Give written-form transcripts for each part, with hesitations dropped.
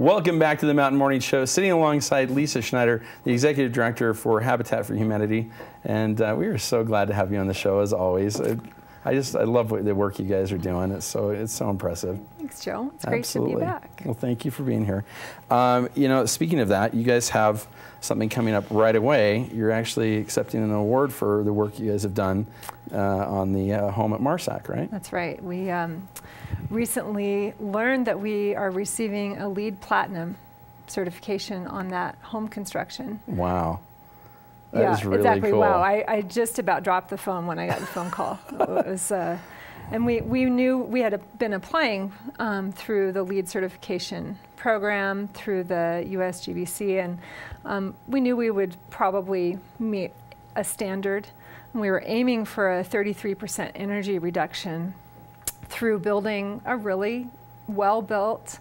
Welcome back to the Mountain Morning Show. Sitting alongside Lisa Schneider, the Executive Director for Habitat for Humanity. And we are so glad to have you on the show, as always. I love the work you guys are doing. It's so impressive. Thanks, Joe. It's great to be back. Well, thank you for being here. You know, speaking of that, you guys have something coming up right away. You're actually accepting an award for the work you guys have done on the home at Marsac, right? That's right. We recently learned that we are receiving a LEED Platinum certification on that home construction. Wow. That is really exactly. cool. Wow. I just about dropped the phone when I got the phone call. It was, and we knew we had been applying through the LEED certification program through the USGBC, and we knew we would probably meet a standard. We were aiming for a 33% energy reduction through building a really well-built,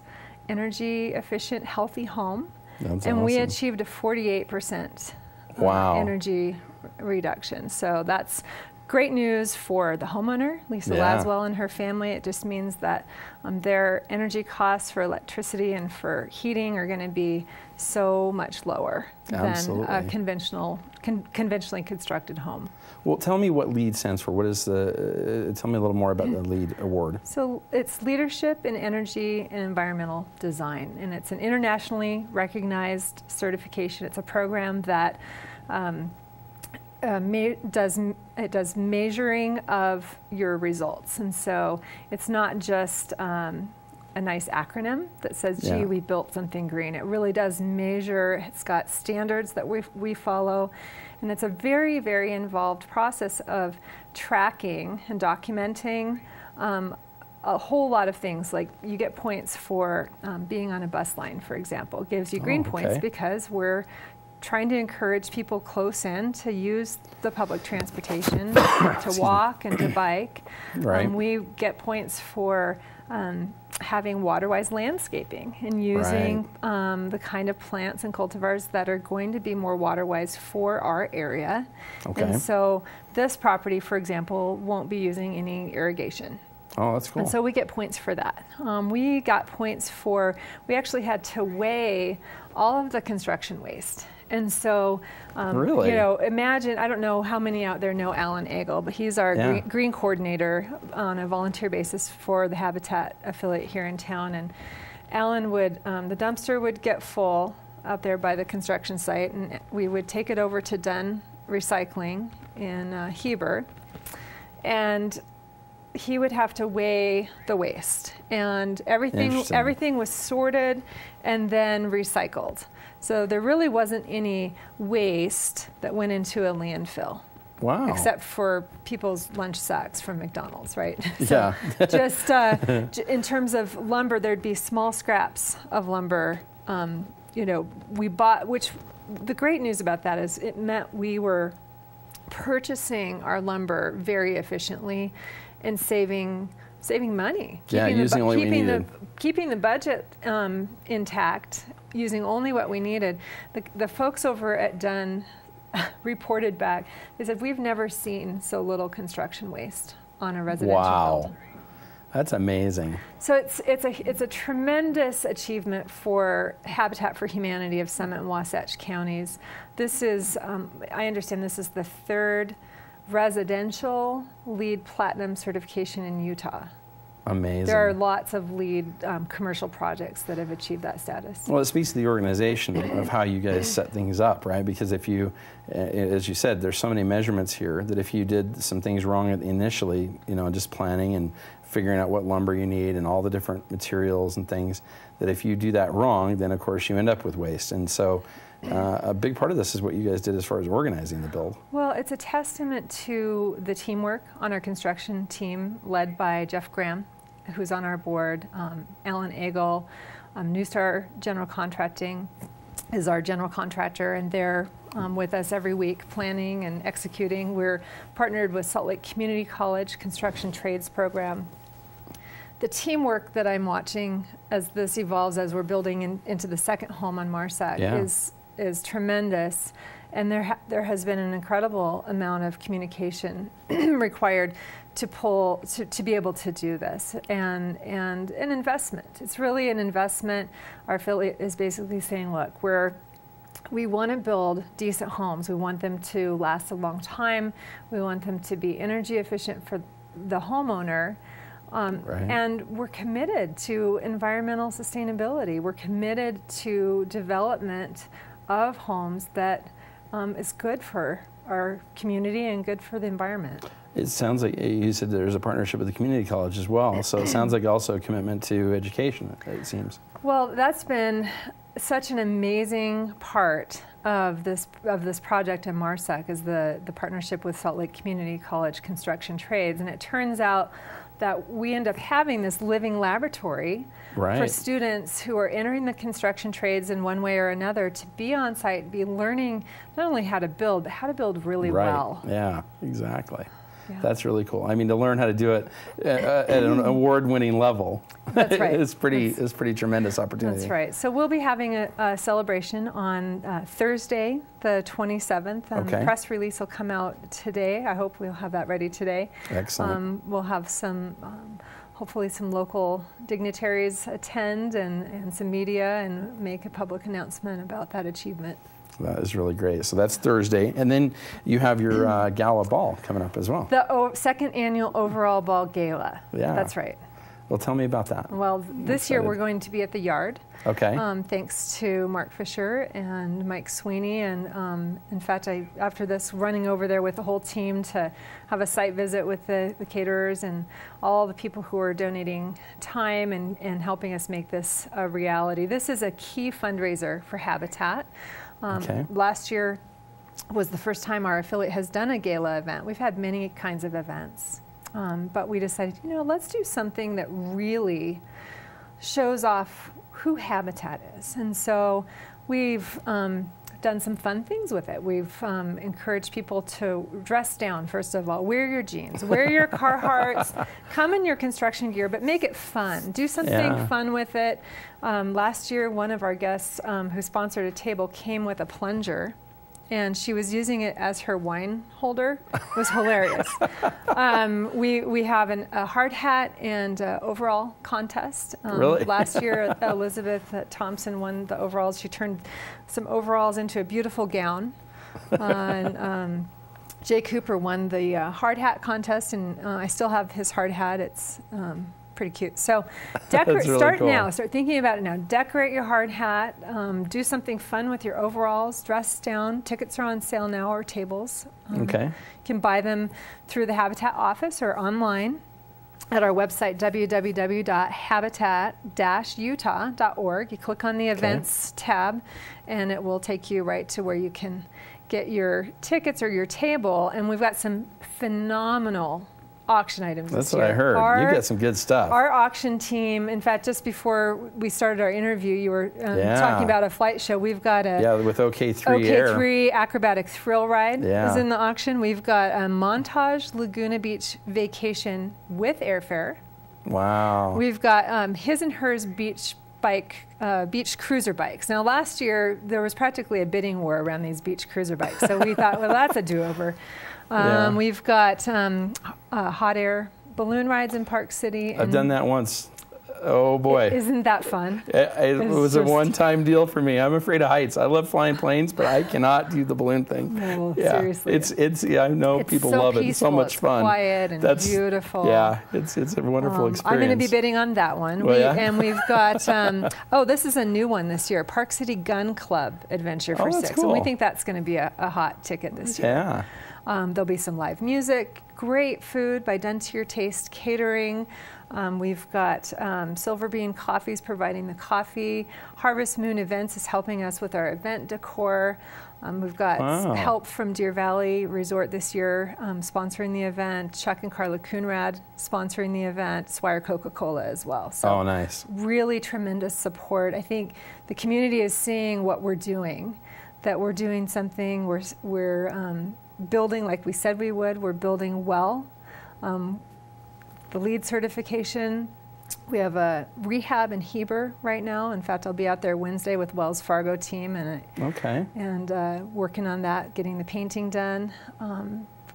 energy-efficient, healthy home. That's and awesome. We achieved a 48% wow. energy reduction. So that's great news for the homeowner, Lisa Laswell and her family. It just means that their energy costs for electricity and for heating are going to be so much lower than a conventionally constructed home. Well, tell me what LEED stands for. What is the? Tell me a little more about the LEED award. So it's Leadership in Energy and Environmental Design, and it's an internationally recognized certification. It's a program that does measuring of your results, and so it's not just a nice acronym that says, gee, we built something green. It really does measure. It's got standards that we follow, and it's a very, very involved process of tracking and documenting a whole lot of things. Like you get points for being on a bus line, for example. It gives you green points because we're trying to encourage people close in to use the public transportation, to walk and to bike. Right. We get points for having water-wise landscaping and using the kind of plants and cultivars that are going to be more water-wise for our area. Okay. And so this property, for example, won't be using any irrigation. Oh, that's cool. And so we get points for that. We got points for, we actually had to weigh all of the construction waste. And so, really? You know, imagine, I don't know how many out there know Alan Agel, but he's our green coordinator on a volunteer basis for the Habitat affiliate here in town. And Alan would, the dumpster would get full out there by the construction site, and we would take it over to Dunn Recycling in Heber. And he would have to weigh the waste, and everything was sorted and then recycled. So there really wasn't any waste that went into a landfill. Wow. Except for people's lunch sacks from McDonald's, right? So just in terms of lumber, there'd be small scraps of lumber. You know, we bought, which the great news about that is it meant we were purchasing our lumber very efficiently and saving money. Using only what we needed. Keeping the budget intact, using only what we needed. The folks over at Dunn reported back. They said, we've never seen so little construction waste on a residential build. That's amazing. So it's a tremendous achievement for Habitat for Humanity of Summit and Wasatch counties. This is, I understand this is the third residential LEED Platinum certification in Utah. Amazing. There are lots of LEED commercial projects that have achieved that status. Well, it speaks to the organization of how you guys set things up, right? Because if you, as you said, there's so many measurements here that if you did some things wrong initially, you know, just planning and figuring out what lumber you need and all the different materials and things, that if you do that wrong, then of course you end up with waste. And so a big part of this is what you guys did as far as organizing the build. Well, it's a testament to the teamwork on our construction team led by Jeff Graham, who's on our board. Alan Agel, New Star General Contracting is our general contractor, and they're with us every week planning and executing. We're partnered with Salt Lake Community College Construction Trades Program. The teamwork that I'm watching as this evolves, as we're building into the second home on Marsac, is tremendous. And there has been an incredible amount of communication required to be able to do this, and an investment. It's really an investment. Our affiliate is basically saying, look, we want to build decent homes. We want them to last a long time. We want them to be energy efficient for the homeowner. Right. And we're committed to environmental sustainability. We're committed to development of homes that is good for our community and good for the environment. It sounds like you said there's a partnership with the community college as well, so it sounds like also a commitment to education, it seems. Well, that's been such an amazing part of this project in MARSEC, is the partnership with Salt Lake Community College Construction Trades. And it turns out that we end up having this living laboratory for students who are entering the construction trades in one way or another to be on site, be learning not only how to build, but how to build really well. Yeah, exactly. Yeah. That's really cool. I mean, to learn how to do it at an award-winning level, that's right. It's pretty tremendous opportunity. That's right. So we'll be having a celebration on Thursday, the 27th. The press release will come out today. I hope we'll have that ready today. Excellent. We'll have some, hopefully some local dignitaries attend and some media, and make a public announcement about that achievement. That is really great. So that's Thursday. And then you have your gala ball coming up as well. The second annual overall ball gala. Yeah. That's right. Well, tell me about that. Well, this year we're going to be at the Yard. Okay. Thanks to Mark Fisher and Mike Sweeney. And in fact, after this, running over there with the whole team to have a site visit with the caterers and all the people who are donating time and helping us make this a reality. This is a key fundraiser for Habitat. Last year was the first time our affiliate has done a gala event. We've had many kinds of events, but we decided, let's do something that really shows off who Habitat is. And so we've done some fun things with it. We've encouraged people to dress down, first of all. Wear your jeans, wear your Carhartts, come in your construction gear, but make it fun. Do something fun with it. Last year, one of our guests who sponsored a table came with a plunger, and she was using it as her wine holder. It was hilarious. We have a hard hat and overall contest. Really? Last year, Elizabeth Thompson won the overalls. She turned some overalls into a beautiful gown. And Jay Cooper won the hard hat contest, and I still have his hard hat. It's pretty cute. So decorate, really start cool. now. Start thinking about it now. Decorate your hard hat. Do something fun with your overalls. Dress down. Tickets are on sale now, or tables. You can buy them through the Habitat office or online at our website, www.habitat-utah.org. You click on the events tab, and it will take you right to where you can get your tickets or your table. And we've got some phenomenal auction items That's this what year. I heard. You got some good stuff. Our auction team, in fact, just before we started our interview, you were talking about a flight show. We've got a with OK3 OK3 acrobatic thrill ride is in the auction. We've got a Montage Laguna Beach vacation with airfare. Wow. We've got his and hers beach cruiser bikes. Now, last year there was practically a bidding war around these beach cruiser bikes, so we thought, well, that's a do-over. We've got hot air balloon rides in Park City. I've done that once. Oh boy. Isn't that fun? It was a one-time deal for me. I'm afraid of heights. I love flying planes, but I cannot do the balloon thing. No, seriously. It's I know people love it. It's so much fun. It's quiet and beautiful. Yeah, it's a wonderful experience. I'm going to be bidding on that one. And we've got, this is a new one this year, Park City Gun Club Adventure for Six. Cool. And we think that's going to be a hot ticket this year. Yeah. There'll be some live music, great food by Done to Your Taste Catering. We've got Silver Bean Coffees providing the coffee. Harvest Moon Events is helping us with our event decor. We've got help from Deer Valley Resort this year sponsoring the event. Chuck and Carla Coonrad sponsoring the event. Swire Coca-Cola as well. So nice. Really tremendous support. I think the community is seeing what we're doing, that we're doing something, we're building like we said we would. We're building well. The LEED certification We have a rehab in Heber right now. In fact, I'll be out there Wednesday with Wells Fargo team and working on that, getting the painting done.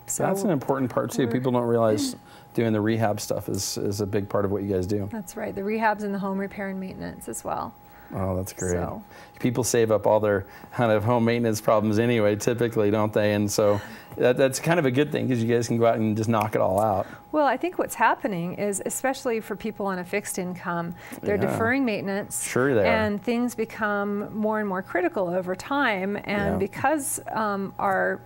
So that's an important part too. People don't realize doing the rehab stuff is a big part of what you guys do. That's right. The rehabs and the home repair and maintenance as well. Oh, that's great. So, people save up all their kind of home maintenance problems anyway, typically, don't they? And so that's kind of a good thing because you guys can go out and just knock it all out. Well, I think what's happening is, especially for people on a fixed income, they're deferring maintenance. Sure they are. And things become more and more critical over time. And because our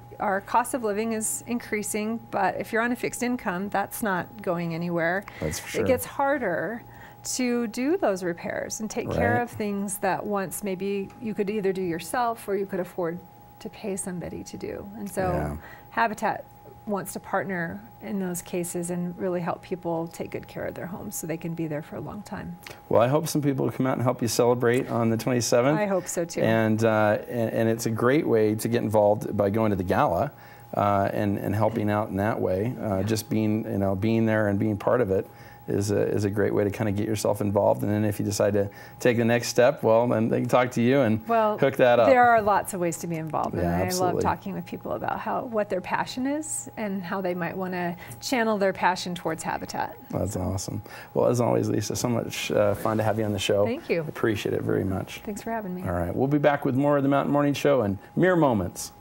cost of living is increasing, but if you're on a fixed income, that's not going anywhere. That's for sure. It gets harder to do those repairs and take care of things that once maybe you could either do yourself or you could afford to pay somebody to do. And so Habitat wants to partner in those cases and really help people take good care of their homes so they can be there for a long time. Well, I hope some people will come out and help you celebrate on the 27th. I hope so too. And it's a great way to get involved by going to the gala and helping out in that way. Just being there and being part of it is a great way to kind of get yourself involved. And then if you decide to take the next step, well, then they can talk to you and hook that up. There are lots of ways to be involved. And I absolutely. love talking with people about what their passion is and how they might want to channel their passion towards Habitat. That's awesome. Well, as always, Lisa, so much fun to have you on the show. Thank you. Appreciate it very much. Thanks for having me. All right. We'll be back with more of the Mountain Morning Show and mere moments.